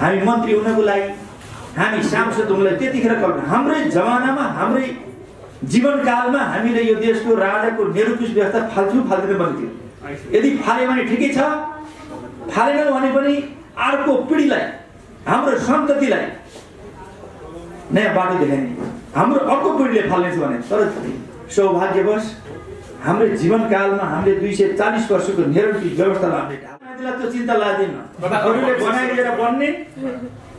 हामी मन्त्री हुनको लागि, हामी सांसद हुनलाई त्यतिखेर कल्पना। हाम्रै जमानामा, हाम्रै जीवनकालमा हामीले यो देशको राजाको निरङ्कुश व्यवस्था फाल्दिन बन्द थियो। यदि फाल्यो भने ठिकै छ, फालेनौ भने पनि अर्को पिँढीलाई, हाम्रो सन्ततिलाई नयाँ बाटो देखाइने, हाम्रो अर्को पिँढीले फाल्नेछ भने। तर सौभाग्यवश हाम्रो जीवनकालमा हामीले 240 वर्षको निरङ्कुश व्यवस्थालाई हामीले ढाक्नलाई त्यो चिन्ता लाग्दैन। अरूले बनाइदिएर बन्ने,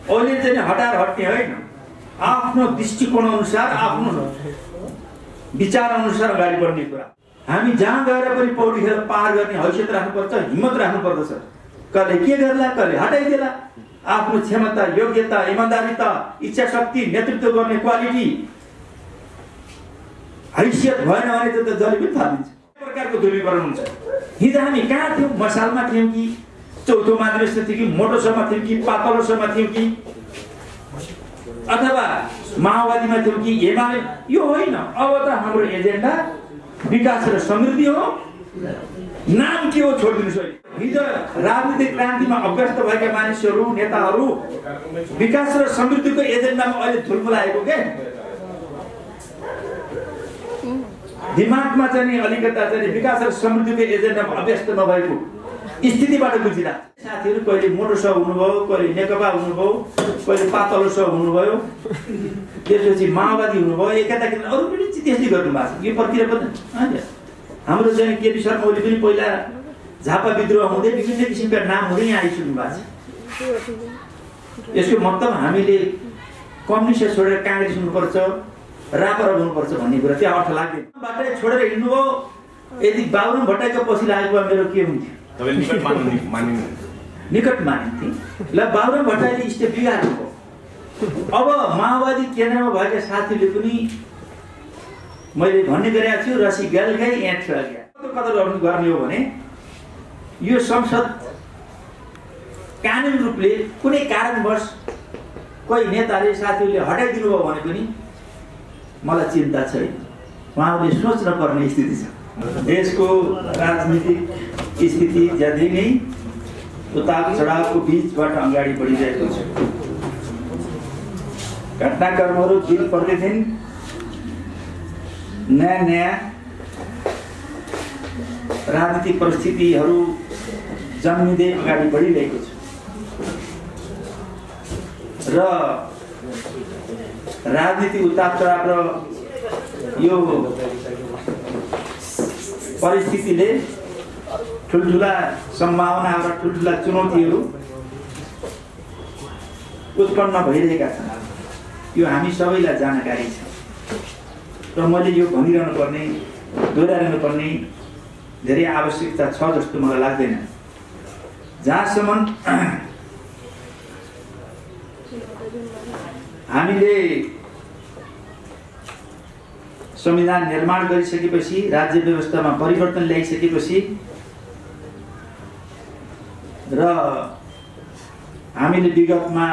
अहिले चाहिँ हटाएर हट्ने होइन। आफ्नो दृष्टिकोण अनुसार, आफ्नो विचार अनुसार अगाडि बढ्ने कुरा। हामी जहाँ गएर पनि पौडी खेर पार गर्ने हैसियत राख्नुपर्छ, हिम्मत राख्नुपर्दछ। कसले के गर्ला, कसले हटाइदेला। आफ्नो क्षमता, योग्यता, इमानदारिता, इच्छा शक्ति, नेतृत्व गर्ने क्वालिटी, हैसियत भएन भने त जहिले पनि थालिन्छ। प्रकारको ध्रुवीकरण हुन्छ। हिजो हामी कहाँ थियौँ? मसालमा थियौँ कि चौथो माध्यमिक थियौँ कि मोटोसम्म थियौँ कि पातलोसम्म थियौँ कि अथवा माओवादीमा थियौँ कि एमाले? यो होइन। अब त हाम्रो एजेन्डा विकास र समृद्धि हो। नाम के हो छोडिदिनुहोस्। हिजो राजनीतिक क्रान्तिमा अभ्यस्त भएका मानिसहरू, नेताहरू विकास र समृद्धिको एजेन्डामा अहिले धुलमुलाएको के दिमागमा चाहिँ अलिकता चाहिँ विकास र समृद्धिको एजेन्डामा अभ्यस्त नभएको स्थितिबाट गुजिरहेको। साथीहरू कहिले मोटो सब हुनुभयो, कहिले नेकपा हुनुभयो, कहिले पातलो सब हुनुभयो, त्यसपछि माओवादी हुनुभयो, एकातिर अरू पनि त्यस्तै गर्नुभएको छ। यो प्रक्रिया पनि हाम्रो चाहिँ केपी शर्मा ओली पनि पहिला झापा विद्रोह हुँदै विभिन्न किसिमका नाम हुँदै यहाँ आइसक्नु भएको छ। यसको मतलब हामीले कम्युनिस्ट छोडेर काङ्ग्रेस हुनुपर्छ, रापर हुनुपर्छ भन्ने कुरा त्यहाँ अर्थ लाग्दैन। बाटै छोडेर हिँड्नुभयो। यदि बाबुराम भट्टराईको पछि लागेको मेरो के हुन्थ्यो? निकट मानिन्थे। ल बाबुराम भट्टराईले स्टेप बिगार्नुभयो। अब माओवादी केन्द्रमा भएका साथीहरूले पनि मैले भन्ने गरेको छु, रसी गल गई यहाँ छ गया। कदर गर्ने हो भने यो संसद कानुनी रूपले कुनै कारणवश कोही नेताले, साथीहरूले हटाइदिनु भयो भने पनि मलाई चिन्ता छैन। उहाँहरूले सोच्न पर्ने स्थिति छ। देशको राजनीतिक स्थिति ज्यादै नै उतार चढावको बीचबाट अगाडि बढिरहेको छ। घटनाक्रमहरू दिन प्रतिदिन नयाँ राजनीतिक परिस्थितिहरू जन्मिँदै अगाडि बढिरहेको छ र राजनीतिक उतार चढाव र यो परिस्थितिले ठुल्ठुला सम्भावना र ठुल्ठुला चुनौतीहरू उत्पन्न भइरहेका छन्। यो हामी सबैलाई जानकारी छ र मैले यो भनिरहनु पर्ने, दोहोऱ्याइरहनु पर्ने धेरै आवश्यकता छ जस्तो मलाई लाग्दैन। जहाँसम्म हामीले संविधान निर्माण गरिसकेपछि, राज्य व्यवस्थामा परिवर्तन ल्याइसकेपछि र हामीले विगतमा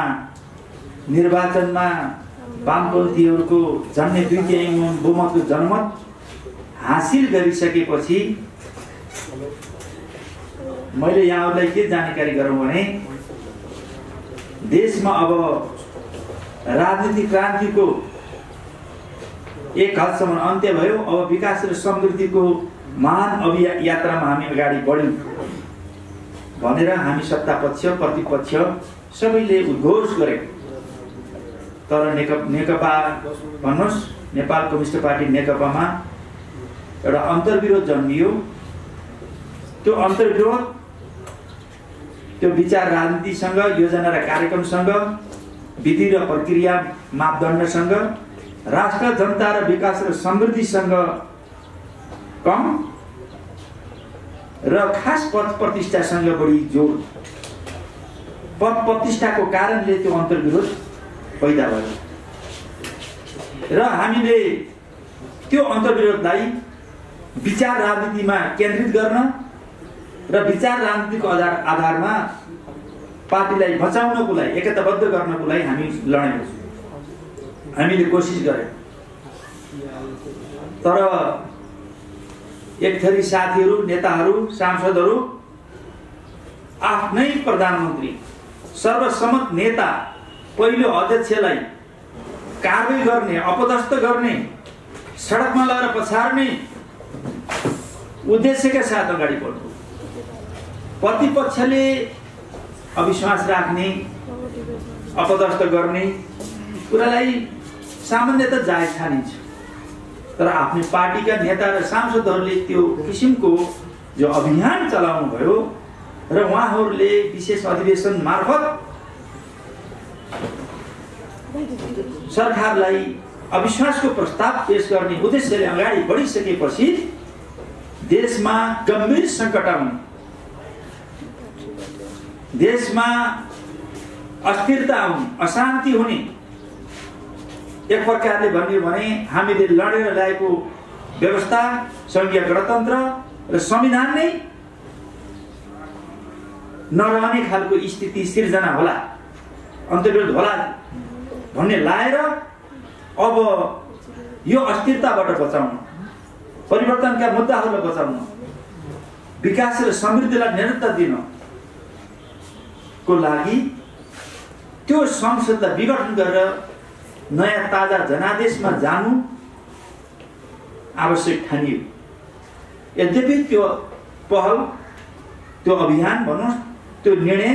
निर्वाचनमा वामपन्थीहरूको जन्ने 2/3 बहुमतको जनमत हासिल गरिसकेपछि मैले यहाँहरूलाई के जानकारी गरौँ भने देशमा अब राजनीतिक क्रान्तिको एक हदसम्म अन्त्य भयो। अब विकास र समृद्धिको महान यात्रामा हामी अगाडि बढ्यौँ भनेर हामी सत्ता पक्ष प्रतिपक्ष सबैले उद्घोष गरे। तर नेकपा भन्नुहोस्, नेपाल कम्युनिस्ट पार्टी नेकपामा एउटा अन्तर्विरोध जन्मियो। त्यो अन्तर्विरोध त्यो विचार राजनीतिसँग, योजना र कार्यक्रमसँग, विधि र प्रक्रिया मापदण्डसँग, राष्ट्र जनता र विकास र समृद्धिसँग कम र खास पद प्रतिष्ठासँग बढी जोड। पद प्रतिष्ठाको कारणले त्यो अन्तर्विरोध पैदा भयो र हामीले त्यो अन्तर्विरोधलाई विचार राजनीतिमा केन्द्रित गर्न र विचार राजनीतिको आधारमा पार्टीलाई बचाउनको लागि, एकताबद्ध गर्नको लागि हामी लड्यौँ, हामीले कोसिस गर्यौँ। तर एक थरी साथीहरू, नेताहरू, सांसदहरू आफ्नै प्रधानमन्त्री सर्वसम्मत नेता पहिलो अध्यक्षलाई कारबाही गर्ने, अपदस्थ गर्ने, सडकमा लगेर पछार्ने उद्देश्यका साथ अगाडि बढ्नु। प्रतिपक्षले अविश्वास राख्ने, अपदस्थ गर्ने कुरालाई सामान्यतः जायज ठानिन्छ, तर आफ्नो पार्टीका नेता र सांसदहरूले त्यो किसिमको जो अभियान चलाउनु भयो र उहाँहरूले विशेष अधिवेशन मार्फत सरकारलाई अविश्वासको प्रस्ताव पेश गर्ने उद्देश्यले अगाडि बढिसकेपछि देशमा गम्भीर सङ्कट आउने, देशमा अस्थिरता आउने, अशान्ति हुने, एक प्रकारले भन्यो भने हामीले लडेर ल्याएको व्यवस्था, संघीय गणतन्त्र र संविधान नै नरहने खालको स्थिति सिर्जना होला, अन्तर्विरोध होला भन्ने लाएर अब यो अस्थिरताबाट बचाउन, परिवर्तनका मुद्दाहरूलाई बचाउन, विकास र समृद्धिलाई निरन्तर दिन को लागि त्यो संसदलाई विघटन गरेर नयाँ ताजा जनादेशमा जानु आवश्यक ठानियो। यद्यपि त्यो पहल, त्यो अभियान भनौँ, त्यो निर्णय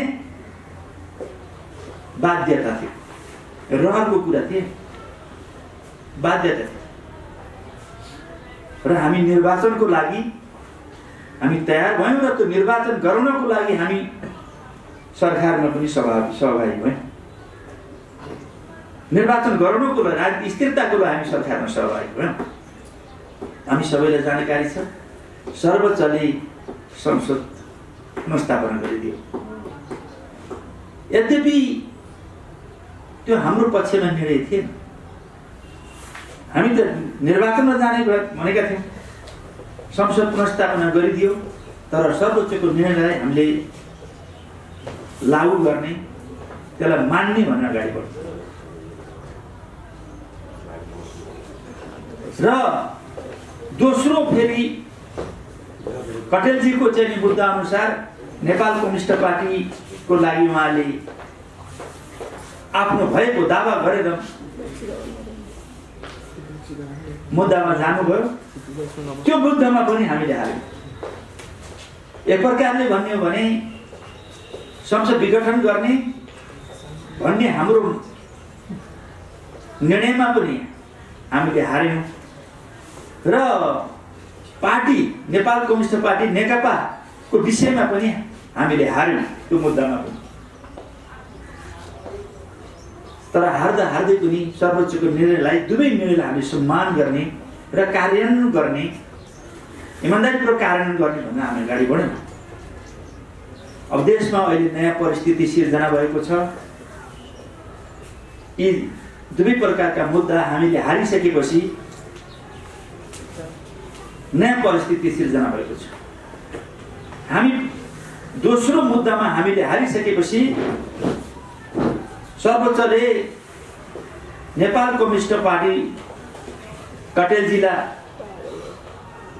बाध्यता थियो, रहरको कुरा थियो, बाध्यता थियो र हामी निर्वाचनको लागि हामी तयार भयौँ र त्यो निर्वाचन गराउनको लागि हामी सरकारमा पनि सहभागी भयौँ। निर्वाचन गराउनको लागि, राजनीतिक स्थिरताको लागि हामी सरकारमा सहभागी भयौँ। हामी सबैलाई जानकारी छ, सर्वोच्चले संसद पुनर्स्थापना गरिदियो। यद्यपि त्यो हाम्रो पक्षमा निर्णय थिएन, हामी त निर्वाचनमा जाने भनेका थियौँ, संसद पुनर्स्थापना गरिदियो, तर सर्वोच्चको निर्णयलाई हामीले लागू गर्ने, त्यसलाई मान्ने भनेर अगाडि बढ्यो र दोस्रो फेरि कटेलजीको चाहिँ मुद्दा अनुसार नेपाल कम्युनिस्ट पार्टीको लागि उहाँले आफ्नो भएको दावा गरेर मुद्दामा जानुभयो। त्यो मुद्दामा पनि हामीले हाल्यौँ। एक प्रकारले भन्यो भने संसद विघटन गर्ने भन्ने हाम्रो निर्णयमा पनि हामीले हार्यौँ र पार्टी, नेपाल कम्युनिस्ट पार्टी नेकपाको विषयमा पनि हामीले हार्यौँ त्यो मुद्दामा पनि। तर हार्दा हार्दै पनि सर्वोच्चको निर्णयलाई, दुवै निर्णयलाई हामीले सम्मान गर्ने र कार्यान्वयन गर्ने, इमान्दारीपूर्वक कार्यान्वयन गर्ने भनेर हामी अगाडि बढ्यौँ। अब देशमा अहिले नयाँ परिस्थिति सिर्जना भएको छ। यी दुवै प्रकारका मुद्दा हामीले हारिसकेपछि नयाँ परिस्थिति सिर्जना भएको छ। हामी दोस्रो मुद्दामा हामीले हारिसकेपछि सर्वोच्चले नेपाल कम्युनिस्ट पार्टी कटेलजीलाई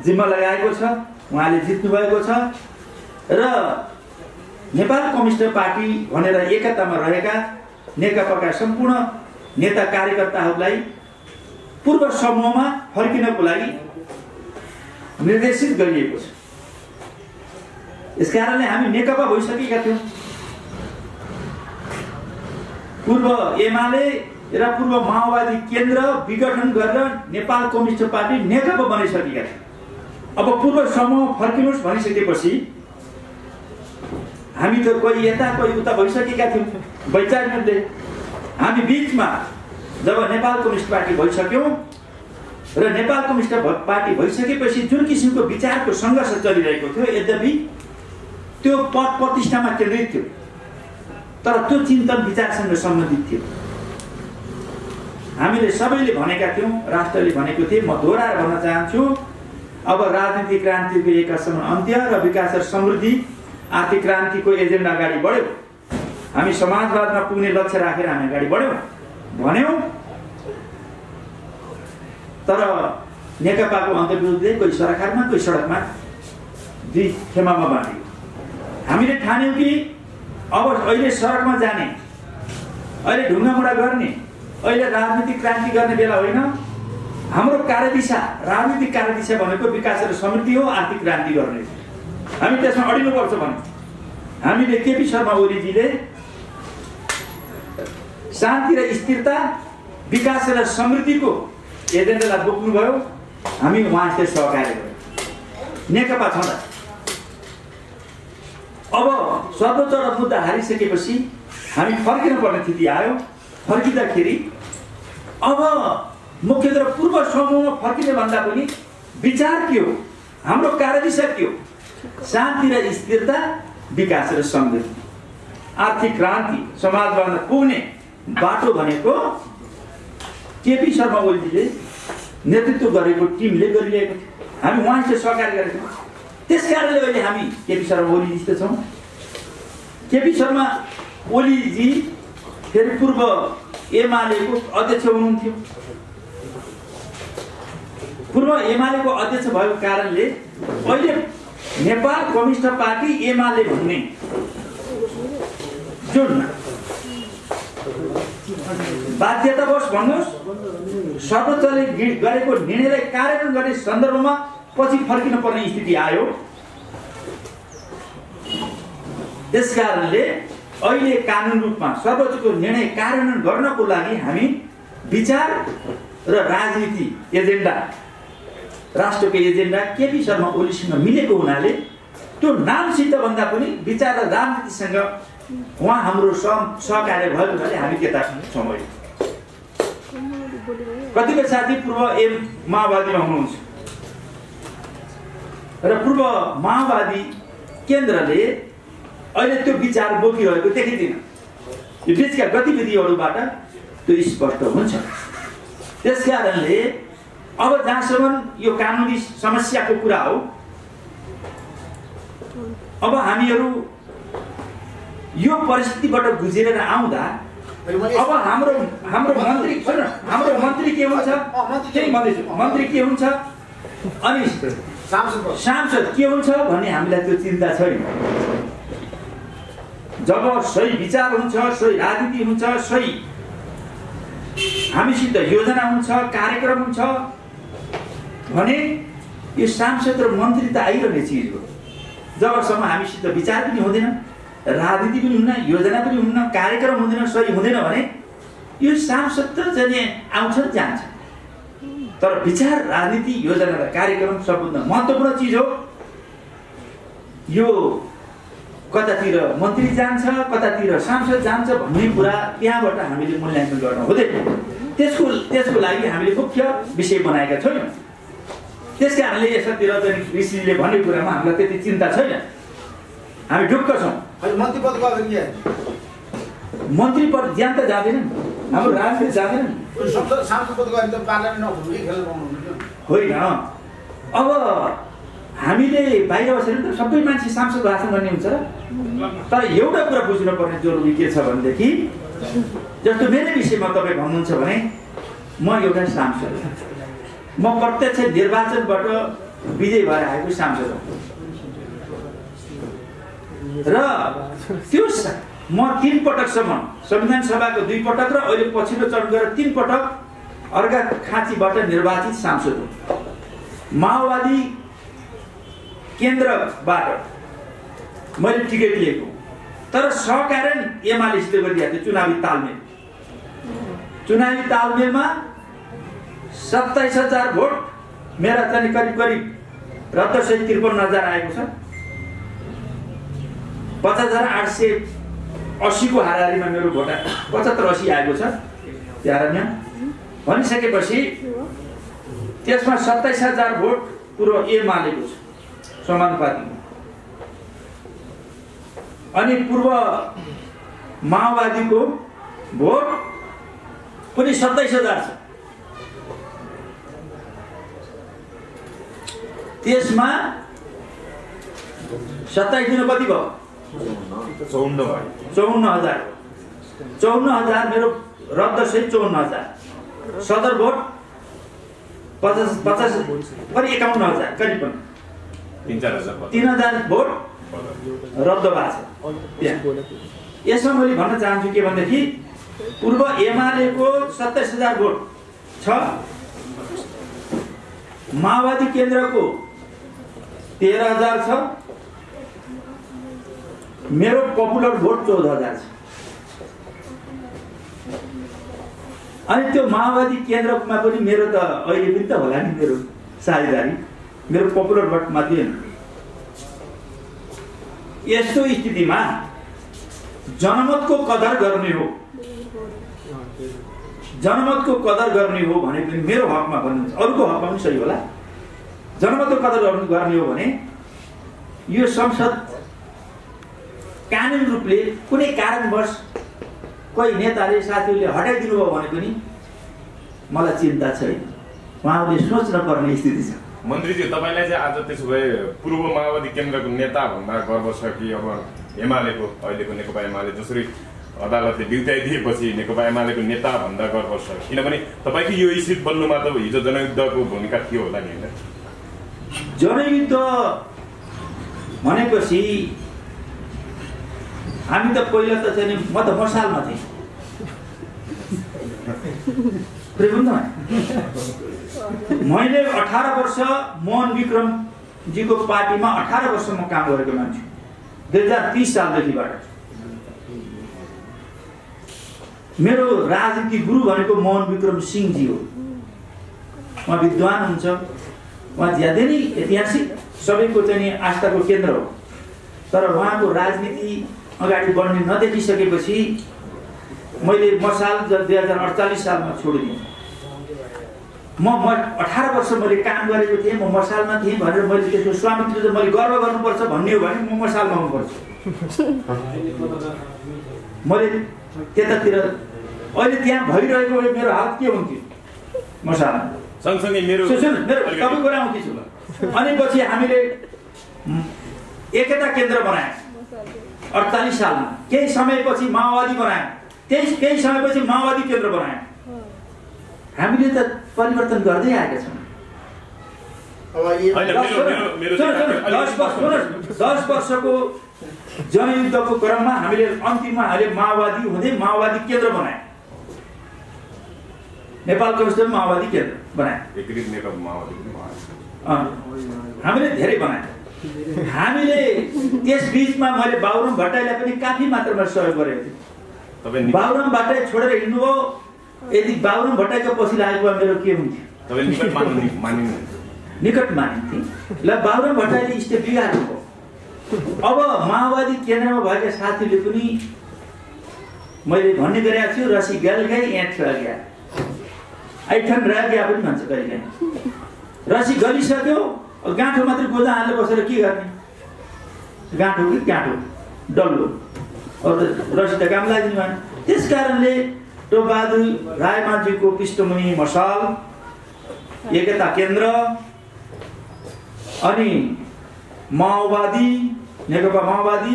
जिम्मा लगाएको छ, उहाँले जित्नु भएको छ र नेपाल कम्युनिस्ट पार्टी भनेर एकतामा रहेका नेकपाका सम्पूर्ण नेता कार्यकर्ताहरूलाई पूर्व समूहमा फर्किनको लागि निर्देशित गरिएको छ। यसकारणले हामी नेकपा भइसकेका थियौँ। पूर्व एमाले र पूर्व माओवादी केन्द्र विघटन गरेर नेपाल कम्युनिस्ट पार्टी नेकपा बनिसकेका थिए। अब पूर्व समूह फर्किनुहोस् भनिसकेपछि हामी त कोही यता कोही उता भइसकेका थियौँ। वैचारिक रूपले हामी बिचमा जब नेपाल कम्युनिस्ट पार्टी भइसक्यौँ र नेपाल कम्युनिस्ट पार्टी भइसकेपछि जुन किसिमको विचारको सङ्घर्ष चलिरहेको थियो, यद्यपि त्यो पद प्रतिष्ठामा केन्द्रित थियो, तर त्यो चिन्तन विचारसँग सम्बन्धित थियो। हामीले सबैले भनेका थियौँ, राष्ट्रले भनेको थिए, म दोहोऱ्याएर भन्न चाहन्छु, अब राजनीतिक क्रान्तिको एकसम्म अन्त्य र विकास र समृद्धि आर्थिक क्रान्तिको एजेन्डा अगाडि बढ्यो। हामी समाजवादमा पुग्ने लक्ष्य राखेर हामी अगाडि बढ्यौँ भन्यौँ। तर नेकपाको अन्तर्विरोधले कोही सरकारमा कोही सडकमा दुई खेमामा बाँडियो। हामीले ठान्यौँ कि अब अहिले सडकमा जाने, अहिले ढुङ्गामुढा गर्ने, अहिले राजनीतिक क्रान्ति गर्ने बेला होइन। हाम्रो कार्यदिशा, राजनीतिक कार्यदिशा भनेको विकास र समृद्धि हो, आर्थिक क्रान्ति गर्ने। हामी त्यसमा अडिनुपर्छ भने हामीले केपी शर्मा ओलीजीले शान्ति र स्थिरता, विकास र समृद्धिको एजेन्डालाई बोक्नुभयो। हामी उहाँसित सहकार्य गर्यौँ नेकपा छँदा। अब सर्वोच्च मुद्दा हारिसकेपछि हामी फर्किनु पर्ने स्थिति आयो। फर्किँदाखेरि अब मुख्यतः पूर्व समूहमा फर्किने भन्दा पनि विचार के हो, हाम्रो कार्यदिशा के हो? शान्ति र स्थिरता, विकास र समृद्धि, आर्थिक क्रान्ति, समाजवादमा पुग्ने बाटो भनेको केपी शर्मा ओलीजीले नेतृत्व गरेको टिमले गरिरहेको थियो। हामी उहाँसित सहकार्य गरेका थियौँ। त्यसकारणले अहिले हामी केपी शर्मा ओलीजीसित छौँ। केपी शर्मा ओलीजी फेरि पूर्व एमालेको अध्यक्ष हुनुहुन्थ्यो। पूर्व एमालेको अध्यक्ष भएको कारणले अहिले नेपाल कम्युनिस्ट पार्टी एमाले भन्ने जुन बाध्यतावश भन्नुहोस्, सर्वोच्चले गरेको निर्णयलाई कार्यान्वयन गर्ने सन्दर्भमा पछि फर्किनु पर्ने स्थिति आयो। त्यसकारणले अहिले कानुन रूपमा सर्वोच्चको निर्णय कार्यान्वयन गर्नको लागि हामी विचार र राजनीति एजेन्डा, राष्ट्रको एजेन्डा केपी शर्मा ओलीसँग मिलेको हुनाले त्यो नामसित भन्दा पनि विचार र राजनीतिसँग उहाँ हाम्रो सहकार्य भएको हुनाले हामी त्यता छौँ। कतिपय साथी पूर्व माओवादीमा हुनुहुन्छ र पूर्व माओवादी केन्द्रले अहिले त्यो विचार बोकिरहेको देखिँदैन। यो बिचका गतिविधिहरूबाट त्यो स्पष्ट हुन्छ। त्यसकारणले अब जहाँसम्म यो कानुनी समस्याको कुरा हो, अब हामीहरू यो परिस्थितिबाट गुज्रेर आउँदा अब हाम्रो मन्त्री के हुन्छ, त्यही मन्त्री के हुन्छ अनि सांसद के हुन्छ भन्ने हामीलाई त्यो चिन्ता छैन। जब सही विचार हुन्छ, सही राजनीति हुन्छ, सही हामीसित योजना हुन्छ, कार्यक्रम हुन्छ भने यो सांसद र मन्त्री त आइरहने चिज हो। जबसम्म हामीसित विचार पनि हुँदैन, राजनीति पनि हुन्न, योजना पनि हुन्न, कार्यक्रम हुँदैन, सही हुँदैन भने यो सांसद त चाहिँ आउँछ जान्छ। तर विचार, राजनीति, योजना र कार्यक्रम सबभन्दा महत्त्वपूर्ण चिज हो। यो कतातिर मन्त्री जान्छ, कतातिर सांसद जान्छ भन्ने कुरा त्यहाँबाट हामीले मूल्याङ्कन गर्न हुँदैन। त्यसको लागि हामीले मुख्य विषय बनाएका छैनौँ। त्यसकारणले यसतिर चाहिँ ऋषिले भन्ने कुरामा हामीलाई त्यति चिन्ता छैन। हामी ढुक्क छौँ। मन्त्री पद ज्यान त जाँदैन, हाम्रो राजनीति जाँदैन। होइन, अब हामीले बाहिर बसेर त सबै मान्छे सांसद भाषण गर्ने हुन्छ र। तर एउटा कुरा बुझ्नुपर्ने जरुरी के छ भनेदेखि, जस्तो मेरो विषयमा तपाईँ भन्नुहुन्छ भने म एउटा सांसद, म प्रत्यक्ष निर्वाचनबाट विजय भएर आएको सांसद हो र त्यो म 3 पटकसम्म संविधान सभाको 2 पटक र अहिले पछिल्लो चरण गएर 3 पटक अर्घाखाँचीबाट निर्वाचित सांसद हो। माओवादी केन्द्रबाट मैले टिकट लिएको, तर सहकार्य एमालेसित गरिदिएको थियो। चुनावी तालमेलमा 27,000 भोट, मेरा चाहिँ करिब रद्दसहित 53,000 आएको छ। 50,880 को हाराहारीमा मेरो भोट 75-80 आएको छ। त्यारमा भनिसकेपछि त्यसमा 27,000 भोट पूर्व एमालेको छ समानुपातिक, अनि पूर्व माओवादीको भोट पनि 27,000 छ। त्यसमा 27 दिन कति भयो? 54,000। 54,000 मेरो रद्द सहित 54,000। सदर भोट 50 करिब 51,000 करिब 3,000 भोट रद्द भएको छ। यसमा मैले भन्न चाहन्छु के भनेदेखि पूर्व एमालेको 27,000 भोट छ, माओवादी केन्द्रको 13,000 छ, मेरो पपुलर भोट 14,000 छ। अनि त्यो माओवादी केन्द्रमा पनि मेरो त अहिले पनि त होला नि मेरो साझेदारी, मेरो पपुलर भोट मात्रै होइन। यस्तो स्थितिमा जनमतको कदर गर्ने हो, जनमतको कदर गर्ने हो भने पनि मेरो हकमा भन्नुहुन्छ, अरूको हकमा पनि सही होला। जनमतको कदर गर्ने हो भने यो संसद कानुन रूपले कुनै कारणवश कोही नेताले साथीहरूले हटाइदिनु भयो भने पनि मलाई चिन्ता छैन, उहाँहरूले सोच्न पर्ने स्थिति छ। मन्त्रीजी, तपाईँलाई चाहिँ आज त्यसो भए पूर्व माओवादी केन्द्रको नेता भन्दा गर्व छ कि अब एमालेको अहिलेको नेकपा एमाले जसरी अदालतले बिउताइदिएपछि नेकपा एमालेको नेता भन्दा गर्व छ? किनभने तपाईँको यो स्थिति बन्नुमा त हिजो जनयुद्धको भूमिका थियो होला नि होइन? जनयुद्ध भनेपछि हामी त पहिला त चाहिँ म त मसालमा थिएँ, मैले 18 वर्ष मोहन विक्रमजीको पार्टीमा 18 वर्ष म काम गरेको मान्छे, 2030 सालदेखिबाट। मेरो राजनीतिक गुरु भनेको मोहन विक्रम सिंहजी हो। उहाँ विद्वान हुन्छ, उहाँ ज्यादै नै ऐतिहासिक सबैको चाहिँ आस्थाको केन्द्र हो। तर उहाँको राजनीति अगाडि बढ्ने नदेखिसकेपछि मैले मसाल 2048 सालमा छोडिदिएँ। म 18 वर्ष मैले काम गरेको थिएँ, म मसालमा थिएँ भनेर मैले त्यसको स्वामित्व चाहिँ मैले गर्व गर्नुपर्छ भन्ने हो भने म मसालमा आउनुपर्छ। मैले त्यतातिर अहिले त्यहाँ भइरहेको मेरो हात के हुन्थ्यो मसालमा। सँगसँगै मेरो तपाईँ कुरा आउँदैछु। अनि पछि हामीले एकता केन्द्र बनायौँ 48 सालमा, केही समयपछि माओवादी बनायौँ, केही समयपछि माओवादी केन्द्र बनायौँ। हामीले त परिवर्तन गर्दै आएका छौँ। 10 वर्षको जनयुद्धको क्रममा हामीले अन्तिममा हामीले माओवादी हुँदै माओवादी केन्द्र बनायौँ, नेपाल कम्युनिस्ट माओवादी केन्द्र बनायौँ, हामीले धेरै बनायौँ। हामीले त्यस बीचमा मैले बाबुराम भट्टराईलाई पनि काफी मात्रामा सहयोग गरेको थिएँ। बाबुराम भट्टराई छोडेर हिँड्नुभयो, यदि बाबुराम भट्टराईको पछि लागेको भए मेरो के हुन्थ्यो? निकट मानिन्थे। ल बाबुराम भट्टराईले स्टेप बिगार्नु भयो। अब माओवादी केन्द्रमा भएका साथीहरूले पनि मैले भन्ने गरेको छु, रसी गल गई ऐठ रह गया, ऐठन रह गया पनि भन्छ कहिले। रसी गलिसक्यो, गाँठो मात्रै गोजा हालेर बसेर के गर्ने? गाँठो कि गाँठो डल्लो, अरू रसी त काम लाग्दैन भएन। त्यस कारणले टोपबहादुर रायमाझीको पृष्ठभूमि मसाल, एकता केन्द्र अनि माओवादी, नेकपा माओवादी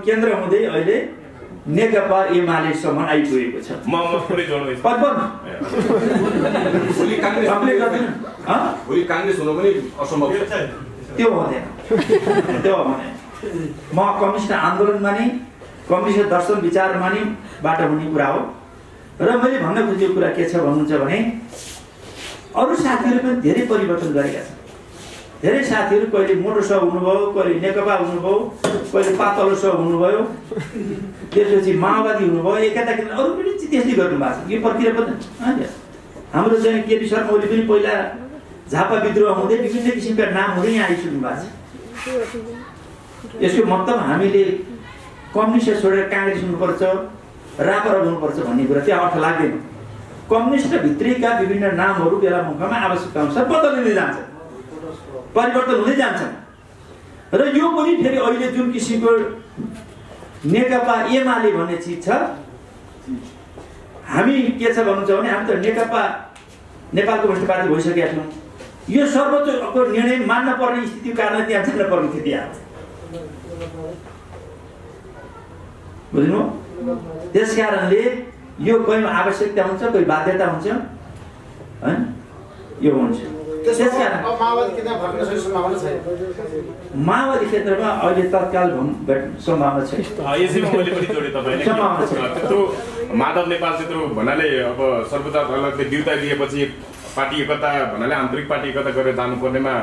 केन्द्र हुँदै अहिले नेकपा एमालेसम्म आइपुगेको छ। त्यो हुँदैन। म कम्युनिस्ट आन्दोलनमा नै कम्युनिस्ट दर्शन विचारमा नै बाट हुने कुरा हो। र मैले भन्न खोजेको कुरा के छ भन्नुहुन्छ भने अरू साथीहरू पनि धेरै परिवर्तन गरेका छन्। धेरै साथीहरू कहिले मोटो सह हुनुभयो, कहिले नेकपा हुनुभयो, कहिले पातलो सह हुनुभयो, त्यसपछि माओवादी हुनुभयो, एकता केन्द्र अरू पनि त्यस्तै गर्नुभएको छ। यो प्रक्रिया पनि हाम्रो चाहिँ केपी शर्मा ओली पनि पहिला झापा विद्रोह हुँदै विभिन्न किसिमका नाम हुँदै यहाँ आइसक्नु भएको छ। यसको मतलब हामीले कम्युनिस्ट छोडेर काङ्ग्रेस हुनुपर्छ, रापरल हुनुपर्छ भन्ने कुरा त्यहाँ अर्थ लाग्दैन। कम्युनिस्ट भित्रैका विभिन्न नामहरू बेला मौकामा आवश्यकता अनुसार बदलिँदै जान्छ, परिवर्तन हुँदै जान्छ। र यो पनि फेरि अहिले जुन किसिमको नेकपा एमाले भन्ने चिज छ, हामी के छ भन्नुहुन्छ भने हामी त नेकपा नेपाल कम्युनिस्ट पार्टी भइसकेका छौँ। यो सर्वोच्चको निर्णय मान्न पर्ने स्थितिको कारण त्यहाँ जान पर्ने स्थिति आएको छ। बुझ्नु? त्यस कारणले यो कोही आवश्यकता हुन्छ, कोही बाध्यता हुन्छ, हैन? यो हुन्छ। त्यसकारण माओवादी किन भट्न सक्ने सम्भावना छैन? माओवादी क्षेत्रमा अहिले तत्काल सम्भावना छैन। यसैमा मैले पनि जोडेँ तपाईँले त्यत्रो माधव नेपाल त्यत्रो भन्नाले अब सर्वोच्च अदालतले बिउता दिएपछि पार्टी एकता भन्नाले आन्तरिक पार्टी एकता गरेर जानुपर्नेमा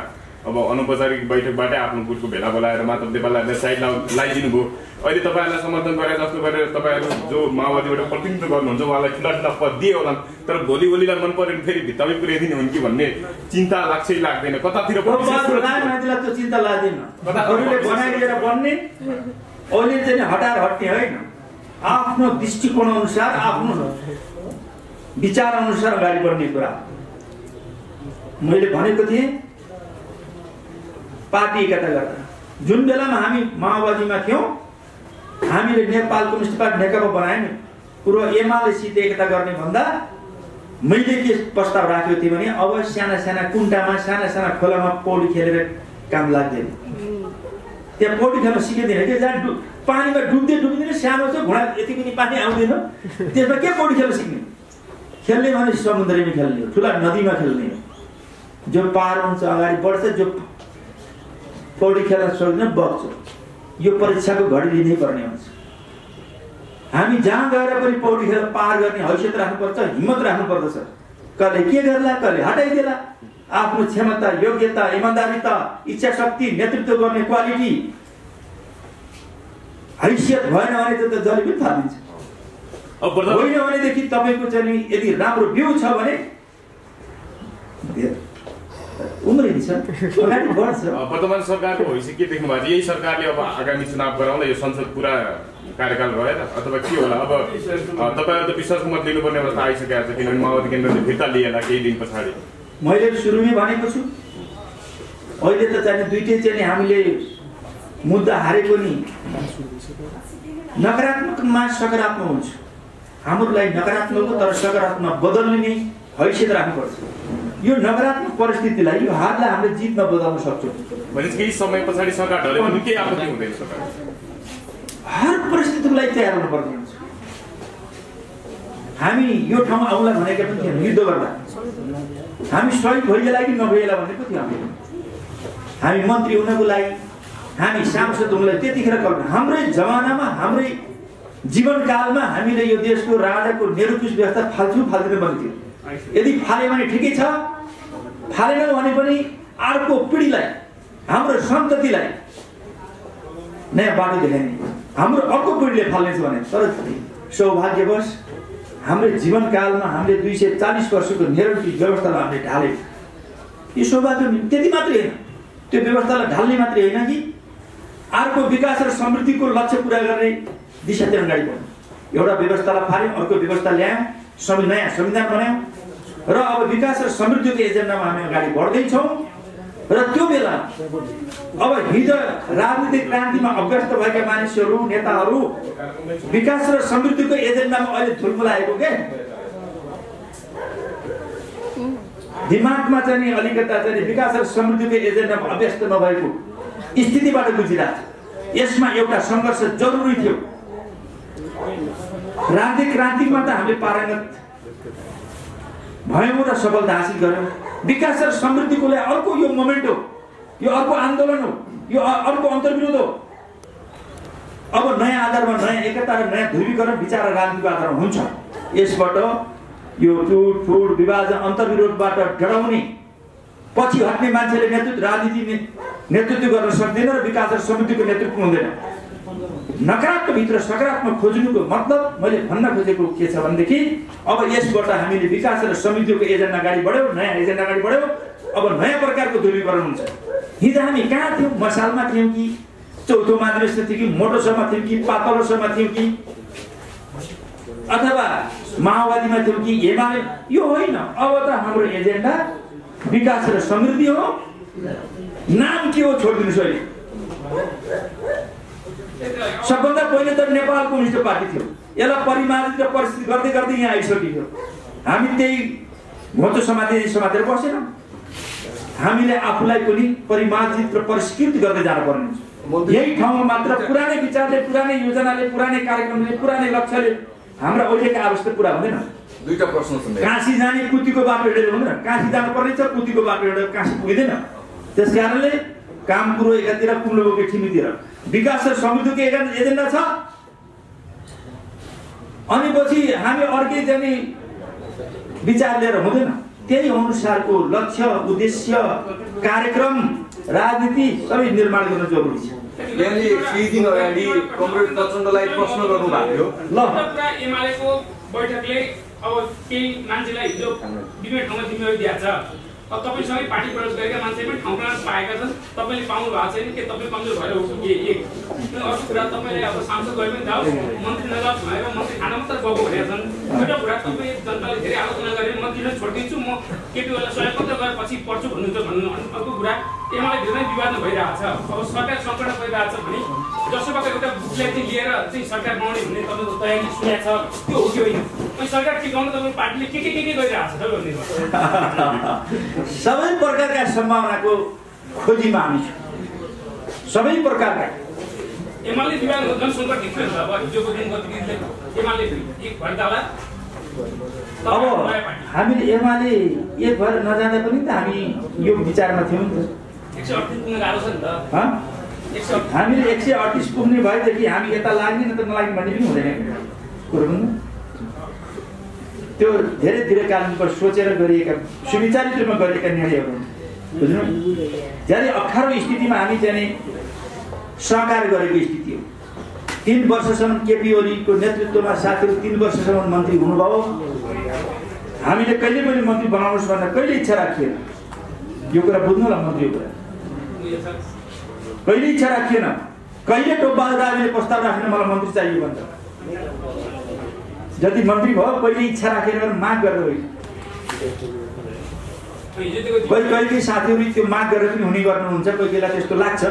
अब अनौपचारिक बैठकबाटै आफ्नो गुटको भेला बोलाएर माधव नेपाललाई साइड लगाइदिनु भयो। अहिले तपाईँहरूलाई समर्थन गरे जस्तो गरेर तपाईँहरू जो माओवादीबाट प्रतिनिधित्व गर्नुहुन्छ उहाँलाई ठुला ठुला पद दिए होला, तर भोलि भोलिलाई मन पऱ्यो भने फेरि भित्तामै पुर्याइदिने हुन् कि भन्ने चिन्ता लाग्छै लाग्दैन? कतातिर मान्छेलाई त्यो चिन्ता लाग्दैन। अरूले बनाइदिएर बन्ने, अहिले चाहिँ हटाएर हट्ने होइन, आफ्नो दृष्टिकोण अनुसार आफ्नो विचार अनुसार अगाडि बढ्ने कुरा। मैले भनेको थिएँ पार्टी एकता गर्दा जुन बेलामा हामी माओवादीमा थियौँ हामीले नेपाल कम्युनिस्ट पार्टी नेकपा बनायौँ, पूर्व एमाले सित एकता गर्ने भन्दा मैले के प्रस्ताव राखेको थिएँ भने अब साना साना कुण्टामा साना साना खोलामा पौडी खेलेर काम लाग्दैन। त्यहाँ पौडी खेल्न सिकिँदैन कि जहाँ पानीमा डुब्दैन सानो छ घोडा यति पनि पानी आउँदैन, त्यसमा के पौडी खेल्न सिक्ने? खेल्ने भने समुद्रमा खेल्ने हो, ठुला नदीमा खेल्ने हो। जो पार हुन्छ अगाडि बढ्छ, जो पौडी खेल्न सक्दैन बग्छ। यो परीक्षाको घडी लिनै पर्ने हुन्छ। हामी जहाँ गएर पनि पौडी खेलेर पार गर्ने हैसियत राख्नुपर्छ, हिम्मत राख्नुपर्दछ। कसले के गर्ला, कसले हटाइदिएला, आफ्नो क्षमता, योग्यता, इमान्दारिता, इच्छा शक्ति, नेतृत्व गर्ने क्वालिटी, हैसियत भएन भने त जहिले पनि थालिन्छ। होइन भनेदेखि तपाईँको चाहिँ यदि राम्रो भ्यू छ भने उम्रिन्छ, अगाडि बढ्छ। वर्तमान सरकारको भविष्य के देख्नु भएको छ? यही सरकारले अब आगामी चुनाव गराउँदा यो संसद पुरा कार्यकाल रहेर अथवा के होला? अब तपाईँहरू त विश्वासको मत लिनुपर्ने अवस्था आइसकेको छ, किनभने माओवादी केन्द्रले फिर्ता लिएला केही दिन पछाडि। मैले सुरुमै भनेको छु, अहिले त चाहिँ दुईटै चाहिँ हामीले मुद्दा हारेको नि नकारात्मकमा सकारात्मक हुन्छ। हाम्रो लागि नकारात्मक हो, तर सकारात्मक बदल्ने हैसियत राख्नुपर्छ। यो नकारात्मक परिस्थितिलाई, यो हारलाई हामीले जितमा बदल्न सक्छौँ। भनेपछि केही समय पछाडि सरकार ढल्यो भने केही आपत्ति हुँदैन? सरकार हर परिस्थितिको लागि तयार हुनुपर्ने हुन्छ। हामी यो ठाउँमा आउला भनेका पनि थियौँ, युद्ध गर्दा हामी सही भइएला कि नभइएला भनेको थियौँ। हामी मन्त्री हुनको लागि, हामी सांसद हुनलाई त्यतिखेर कल्पना। हाम्रै जमानामा, हाम्रै जीवनकालमा हामीले यो देशको राजाको निरङ्कुश व्यवस्था फाल्दिनु पर्ने थियो। यदि फाल्यो भने ठिकै छ, फालेनौँ भने पनि अर्को पिँढीलाई, हाम्रो सन्ततिलाई नयाँ बाटो देखाइने, हाम्रो अर्को पिँढीले फाल्नेछ भने। तर सौभाग्यवश हाम्रो जीवनकालमा हामीले 240 वर्षको निरङ्कुश व्यवस्थालाई हामीले ढाल्यौँ। यो सौभाग्य त्यति मात्रै होइन, त्यो व्यवस्थालाई ढाल्ने मात्रै होइन कि अर्को विकास र समृद्धिको लक्ष्य पुरा गर्ने दिशातिर अगाडि बढ्यौँ। एउटा व्यवस्थालाई फाल्यौँ, अर्को व्यवस्था ल्यायौँ, नयाँ संविधान बनायौँ र अब विकास र समृद्धिको एजेन्डामा हामी अगाडि बढ्दैछौँ। र त्यो बेला अब हिजो राजनीतिक क्रान्तिमा अभ्यस्त भएका मानिसहरू, नेताहरू विकास र समृद्धिको एजेन्डामा अहिले धुलमुलाएको के दिमागमा चाहिँ अलिकता चाहिँ विकास र समृद्धिको एजेन्डामा अभ्यस्त नभएको स्थितिबाट गुजिरहेको छ। यसमा एउटा सङ्घर्ष जरुरी थियो। राजनीतिक क्रान्तिमा त हामीले पारङ्गत भयौँ र सफलता हासिल गर्यौँ। विकास र समृद्धिको लागि अर्को यो मोमेन्ट हो, यो अर्को आन्दोलन हो, यो अर्को अन्तर्विरोध हो। अब नयाँ आधारमा नयाँ एकता र नयाँ ध्रुवीकरण विचार र राजनीतिको आधारमा हुन्छ। यसबाट यो टुटफुट विभाजन अन्तर्विरोधबाट डराउने, पछि हट्ने मान्छेले नेतृत्व गर्न सक्दैन र विकास र समृद्धिको नेतृत्व हुँदैन। नकारात्मक भित्र सकारात्मक खोज्नुको मतलब मैले भन्न खोजेको के छ भनेदेखि अब यसबाट हामीले विकास र समृद्धिको एजेन्डा अगाडि बढ्यौँ, नयाँ एजेन्डा अगाडि बढ्यौँ। अब नयाँ प्रकारको ध्रुवीकरण हुन्छ। हिजो हामी कहाँ थियौँ? मसालमा थियौँ कि चौथो माध्यमिकमा थियौँ कि मोटोसम्म थियौँ कि पातलोसम्म थियौँ कि अथवा माओवादीमा थियौँ कि एमाले? यो होइन। अब त हाम्रो एजेन्डा विकास र समृद्धि हो। नाम के हो छोडिदिनुहोस्। अहिले सबभन्दा पहिले त नेपाल कम्युनिस्ट पार्टी थियो, यसलाई परिमार्जित र परिष्कृत गर्दै गर्दै यहाँ आइसक्यो। हामी त्यही घोचो समातेर बसेनौँ। हामीले आफूलाई पनि परिमार्जित र परिष्कृत गर्दै जानुपर्ने हुन्छ। यही ठाउँमा मात्र पुरानै विचारले, पुरानै योजनाले, पुरानै कार्यक्रमले, पुरानै लक्ष्यले हाम्रा अहिलेका आवश्यकता पुरा हुँदैन। दुईटा प्रश्न छ। काशी जाने कुतीको बाटो हिँडेर हुँदैन, काशी जानुपर्ने छ, कुतीको बाटो हिँडेर काशी पुग्दैन। त्यस कारणले काम कुरो एकातिर कुम्लोको ठिमीतिर विकास र समृद्धिको एजेन्डा छ। अनि पछि हामी अर्कै जाने विचार लिएर हुँदैन। त्यही अनुसारको लक्ष्य, उद्देश्य, कार्यक्रम, राजनीति सबै निर्माण गर्न जरुरी छ। यहाँले केही दिन अगाडि कमरेड प्रचण्डलाई प्रश्न गर्नु भएको थियो। ल एमालेको बैठकले अब केही मान्छेलाई हिजो विभिन्न ठाउँमा जिम्मेवारी दिएको छ। अब तपाईसँगै पार्टी प्रवेश गरेका मान्छे पनि ठाउँमा पाएका छन्, तपाईँले पाउनु भएको छैन के तपाईँ कमजोर भएर हो कि एक। अर्को कुरा तपाईँले अब सांसद गए पनि जाओस्, मन्त्री नजाओस् भनेर मन्त्री खान मात्र गएको भनेका छन्। एउटा कुरा तपाईँ जनताले धेरै आलोचना गरे मन्त्रीलाई छोडिदिन्छु म केपी ओलीलाई सहयोग मात्र गएर पछि पढ्छु भन्नुहुन्छ भन्नु। अनि अर्को कुरा एमाले धेरै विवादमा भइरहेको छ। अब सरकार सङ्कटमा परिरहेको छ भने जसोबाट एउटा बुकलाई चाहिँ लिएर चाहिँ सरकार बनाउने भन्ने तपाईँको तयारी सुनेको छ, त्यो हो कि होइन? अनि सरकार टिकाउन तपाईँ पार्टीले के गरिरहेको छ भन्ने सबै प्रकारका सम्भावनाको खोजीमा हामी छौँ। सबै प्रकारका एमाले विवाद जनसङ्कट देख्यो नि त। अब हिजोको दिन गतिविधिले एमाले एक भएकाला अब हामीले एमाले एक भएर नजाँदा पनि त हामी यो विचारमा थियौँ नि त। 138 पुग्न गाह्रो छ नि त। हामीले 138 पुग्ने भएदेखि हामी यता लाग्ने न त नलाग्ने भन्ने पनि हुँदैन कुरो पनि। त्यो धेरै दीर्घकालीन सोचेर गरिएका सुविचारित रूपमा गरिएका निर्णयहरू बुझ्नु। धेरै अप्ठ्यारो स्थितिमा हामी चाहिँ सहकार गरेको स्थिति हो। 3 वर्षसम्म केपी ओलीको नेतृत्वमा साथीहरू 3 वर्षसम्म मन्त्री हुनुभयो। हामीले कहिले पनि मन्त्री बनाउनुहोस् भनेर कहिले इच्छा राखिएन। यो कुरा बुझ्नु होला मन्त्रीको कुरा। कहिले इच्छा राखिएन। कहिले टोपबहादुर राईले प्रस्ताव राखेन मलाई मन्त्री चाहियो भन्छ। जति मन्त्री भयो पहिले इच्छा राखेर माग गरेर होइन। कहिले साथीहरू त्यो माग गरेर पनि हुने गर्नुहुन्छ, कोही बेला त्यस्तो लाग्छ।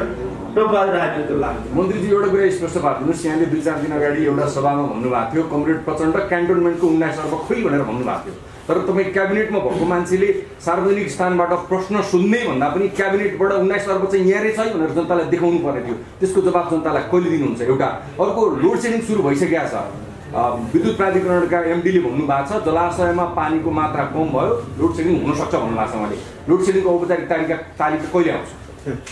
टोपबहादुर राईले त्यो लाग्छ। मन्त्रीजी एउटा कुरा स्पष्ट पार्नुहोस्, यहाँले 2-4 दिन अगाडि एउटा सभामा भन्नुभएको थियो कमरेड प्रचण्ड क्यान्टोनमेन्टको 19 अर्ब खोइ भनेर भन्नुभएको थियो। तर तपाईँ क्याबिनेटमा भएको मान्छेले सार्वजनिक स्थानबाट प्रश्न सुन्ने भन्दा पनि क्याबिनेटबाट 19 अर्ब चाहिँ यहाँ रहेछ है भनेर जनतालाई देखाउनु पर्ने थियो। त्यसको जवाब जनतालाई कहिले दिनुहुन्छ? एउटा अर्को लोड सेडिङ सुरु भइसकेको छ। विद्युत प्राधिकरणका एमडीले भन्नुभएको छ जलाशयमा पानीको मात्रा कम भयो, लोड सेडिङ हुन सक्छ भन्नुभएको छ। उहाँले लोड सेडिङको औपचारिक तालिका कहिले आउँछ?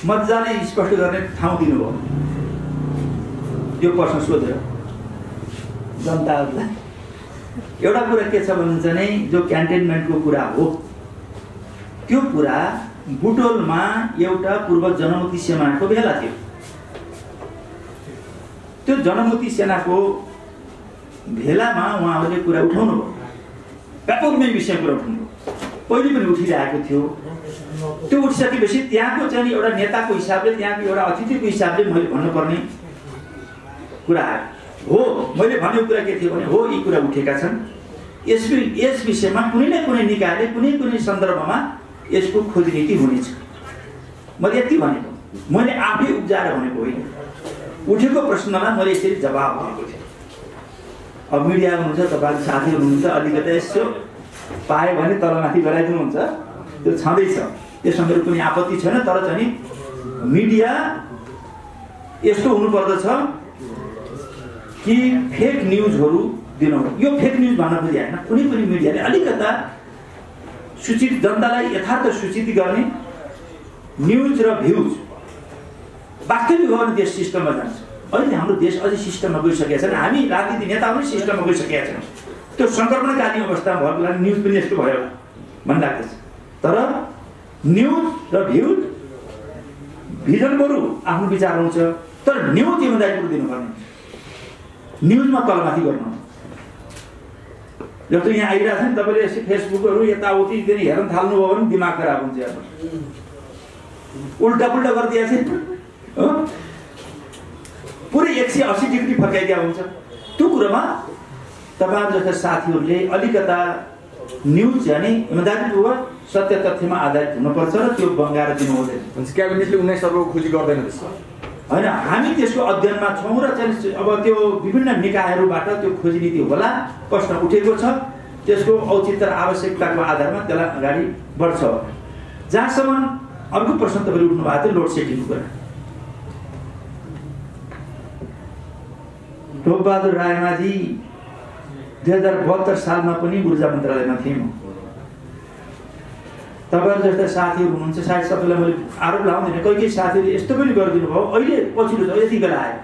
मजाले स्पष्ट गर्ने ठाउँ दिनुभयो। यो प्रश्न सोधेर जनताहरूलाई एउटा कुरा के छ भने चाहिँ जो क्यान्टोनमेन्टको कुरा हो, त्यो कुरा बुटोलमा एउटा पूर्व जनमुक्ति सेनाको भेला थियो। त्यो जनमुक्ति सेनाको भेलामा उहाँहरूले कुरा उठाउनु भयो। व्यापकमै विषय कुरा उठाउनु भयो। पहिले पनि उठिरहेको थियो। त्यो उठिसकेपछि त्यहाँको चाहिँ एउटा नेताको हिसाबले, त्यहाँको एउटा अतिथिको हिसाबले मैले भन्नुपर्ने कुरा हो। मैले भनेको कुरा के थियो भने हो यी कुरा उठेका छन्। यस विषयमा कुनै न कुनै निकायले कुनै कुनै सन्दर्भमा यसको खोज नीति हुनेछ। मैले यति भनेको, मैले आफै उब्जाएर भनेको होइन। उठेको प्रश्नलाई मैले यसरी जवाब दिएको थिएँ। अब मिडिया हुनुहुन्छ, तपाईँको साथी हुनुहुन्छ, अलिकति यसो पायो भने तलमाथि गराइदिनुहुन्छ, त्यो छँदैछ। त्यसमा मेरो कुनै आपत्ति छैन। तर चाहिँ मिडिया यस्तो हुनुपर्दछ कि फेक न्युजहरू दिनु। यो फेक न्युज भन्न खोजे होइन, कुनै पनि मिडियाले अलिकता सूचित जनतालाई यथार्थ सूचित गर्ने न्युज र भ्युज वास्तविक हो भने देश सिस्टममा जान्छ। अहिले हाम्रो देश अझै सिस्टममा गइसकेका छैन। हामी राजनीति नेताहरू पनि सिस्टममा गइसकेका छैनौँ। त्यो सङ्क्रमणकालीन अवस्थामा भएको लागि न्युज पनि यस्तो भयो भन्ने लाग्दछ। तर न्युज र भ्युज भिजन बरु आफ्नो विचार हुन्छ, तर न्युज इमान्दारीपूर्वक दिनुपर्ने। न्युजमा तलमाथि गर्नु जस्तो यहाँ आइरहेको छ नि, तपाईँले यसो फेसबुकहरू यताउति हेर्न थाल्नुभयो भने दिमाग खराब हुन्छ। उल्टा पुल्टा गरिदिएको छ हो, पुरै 180 डिग्री फर्काइदिया हुन्छ। त्यो कुरोमा तपाईहरु जस्ता साथीहरूले अलिकता न्युज जाने इमानदारीपूर्वक सत्य तथ्यमा आधारित हुनुपर्छ र त्यो बङ्गाएर दिनु हुँदैन। क्याबिनेटले 19 अर्बको खोजी गर्दैन त्यसमा हैन, हामी त्यसको अध्ययनमा छौं र चाहिँ अब त्यो विभिन्न निकायहरूबाट त्यो खोजी नीति होला, प्रश्न उठेको छ, त्यसको औचित्य र आवश्यकताको आधारमा त्यसलाई अगाडि बढ्छ। जहाँसम्म अर्को प्रश्न तपाईले उठ्नु भएको थियो लोड सेडिङको कुरा। टोपबहादुर रायमाझी 2072 सालमा पनि ऊर्जा मन्त्रालयमा थिएँ म। तपाईँहरू जस्ता साथीहरू हुनुहुन्छ, सायद सबैलाई मैले आरोप लाउँदैन, कोही साथीहरूले यस्तो पनि गरिदिनु भयो। अहिले पछिल्लो यति बेला आयो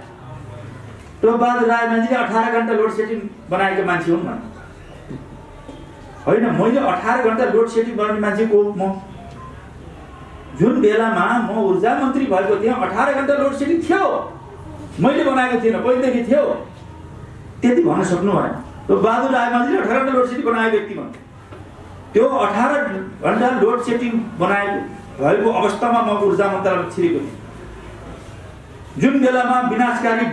टोपबहादुर रायमाझीले 18 घण्टा लोड सेडिङ बनाएको मान्छे हुन् न होइन। मैले 18 घण्टा लोड सेडिङ बनाउने मान्छे को म? जुन बेलामा म ऊर्जा मन्त्री भएको थिएँ 18 घण्टा लोड सेडिङ थियो, मैले बनाएको थिएन, पहिलेदेखि थियो। त्यति भन्न सक्नु भएन। टोपबहादुर रायमाझीले 18 घण्टा लोड सेडिङ बनाएको व्यक्ति भन्छ। त्यो 18 घण्टा लोड सेडिङ बनाएको भएको अवस्थामा म ऊर्जा मन्त्रालयमा छिरेको थिएँ। जुन बेलामा विनाशकारी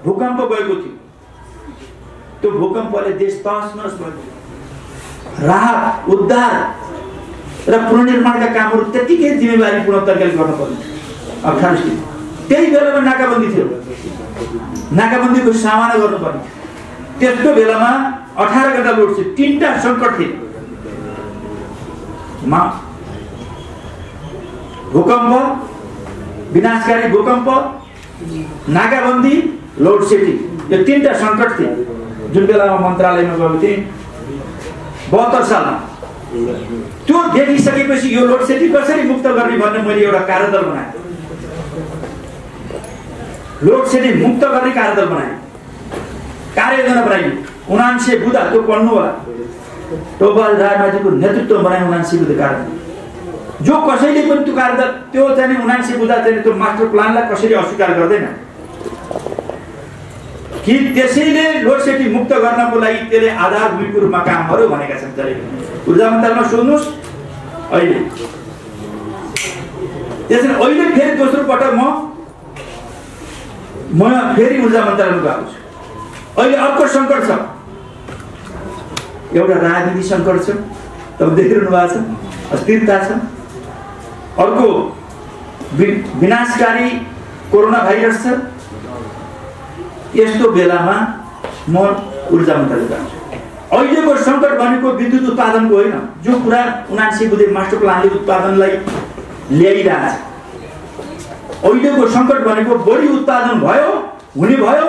भूकम्प गएको थियो, त्यो भूकम्पले देश तहस नहस भएको। राहत, उद्धार र पुनर्निर्माणका कामहरू त्यतिकै जिम्मेवारीपूर्ण तरिकाले गर्नुपर्ने अप्ठ्यारो स्थिति। त्यही बेलामा नाकाबन्दी थियो, नाकाबन्दीको सामना गर्नुपर्ने। त्यस्तो बेलामा 18 घण्टा लोड थियो, 3टा सङ्कट थिए। भूकम्प, विनाशकारी भूकम्प, नाकाबन्दी, लोड सेडिङ, यो 3टा सङ्कट थिए। जुन बेलामा मन्त्रालयमा गएको थिएँ 72 सालमा, त्यो देखिसकेपछि यो लोड सेडिङ कसरी मुक्त गर्ने भन्ने मैले एउटा कार्यदल बनाएँ। लोड सेडिङ मुक्त गर्ने कार्यदल बनाएँ, कार्ययोजना बनाइयो। 79 बुँदा, त्यो पढ्नु होला। टोपबहादुर रायमाझीको नेतृत्व बनाए 79 बुँदा कार्यदल। जो कसैले पनि त्यो कार्यदल, त्यो चाहिँ 79 बुँदा चाहिँ त्यो मास्टर प्लानलाई कसैले अस्वीकार गर्दैन कि त्यसैले लोड सेडिङ मुक्त गर्नको लागि त्यसले आधारभूतको रूपमा काम गर्यो भनेका छन्। जहिले ऊर्जा मन्त्रालयमा सोध्नुहोस्। अहिले त्यसैले अहिले फेरि दोस्रो पटक म फेरि ऊर्जा मन्त्रालयमा गएको छु। अहिले अर्को सङ्कट छ, एउटा राजनीति सङ्कट छ, तपाईँ देखिरहनु भएको छ, अस्थिरता छ। अर्को विनाशकारी कोरोना भाइरस छ। यस्तो बेलामा म ऊर्जा मन्त्रालय गएको छु। अहिलेको सङ्कट भनेको विद्युत उत्पादनको होइन, जो कुरा 79 बुँदे मास्टर प्लानले उत्पादनलाई ल्याइरहेछ। अहिलेको सङ्कट भनेको बढी उत्पादन भयो, हुने भयो,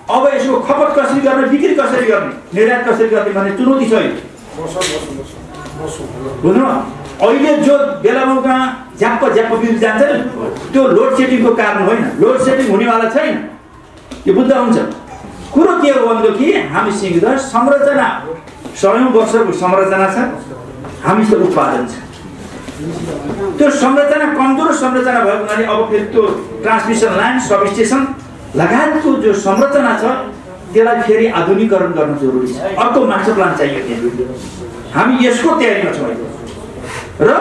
अब यसको खपत कसरी गर्ने, बिक्री कसरी गर्ने, निर्यात कसरी गर्ने भन्ने चुनौती छ। बुझ्नु, अहिले जो बेलामा कहाँ झ्याप्प विद्युत जान्छ त्यो लोड सेडिङको कारण होइन, लोड सेडिङ हुनेवाला छैन। यो बुझ्दा हुन्छ। कुरो के हो भनेदेखि हामीसँग संरचना 100औं वर्षको संरचना छ, हामीसँग उत्पादन छ। त्यो संरचना कमजोर संरचना भएको हुनाले अब फेरि त्यो ट्रान्समिसन लाइन, सब स्टेसन लगायतको जो संरचना छ त्यसलाई फेरि आधुनिकीकरण गर्न जरुरी छ। अर्को मास्टर प्लान चाहियो त्यहाँ। हामी यसको तयारीमा छौँ र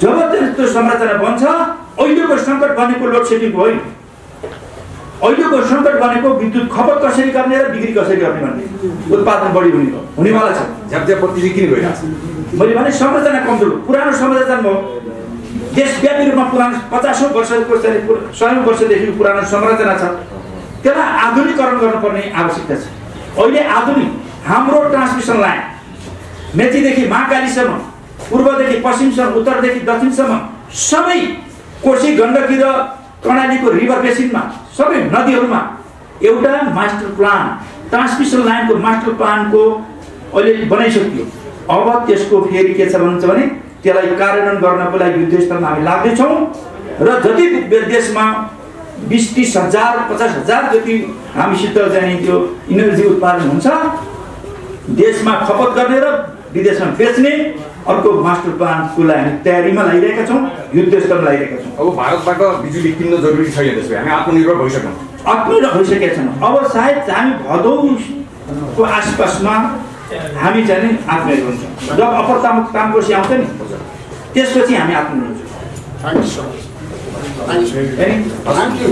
जब त्यो संरचना बन्छ, अहिलेको सङ्कट भनेको लोड सेडिङ होइन, अहिलेको सङ्कट भनेको विद्युत खपत कसरी गर्ने र बिक्री कसरी गर्ने भन्ने, उत्पादन बढी हुनेवाला छ। झ्यापझ्यापत्ती किन गइरहेको छ? मैले भने संरचना कमजोर, पुरानो संरचना भयो, देशव्यापी रूपमा पुरानो 50औं वर्षको 100औं वर्षदेखि पुरानो संरचना छ, त्यसलाई आधुनिकीकरण गर्नुपर्ने आवश्यकता छ। अहिले आधुनिक हाम्रो ट्रान्समिसन लाइन मेचीदेखि महाकालीसम्म, पूर्वदेखि पश्चिमसम्म, उत्तरदेखि दक्षिणसम्म सबै कोशी, गण्डकी र कर्णालीको रिभर बेसिनमा सबै नदीहरूमा एउटा मास्टर प्लान, ट्रान्समिसन लाइनको मास्टर प्लानको अहिले बनाइसकियो। अब त्यसको फेरि के छ भने त्यसलाई कार्यान्वयन गर्नको लागि युद्धस्तरमा हामी लाग्दैछौँ र जति देशमा 20-30 हजार 50 हजार जति हामीसित चाहिँ त्यो इनर्जी उत्पादन हुन्छ, देशमा खपत गर्ने र विदेशमा बेच्ने अर्को मास्टर प्लानको लागि हामी तयारीमा लागिरहेका छौँ, युद्धस्तरमा लागिरहेका छौँ। अब भारतबाट बिजुली किन्न जरुरी छैन, त्यसो हामी आत्मनिर्भर भइसक्यौँ। आत्मनिर्भर भइसकेका छौँ। अब सायद हामी भदौको आसपासमा हामी चाहिँ आत्मनिर्भर हुन्छौँ। जब अपर तामकोसी आउँछ नि त्यसपछि हामी आत्मनिर्भर हुन्छौँ। Thank you so much. Thank you.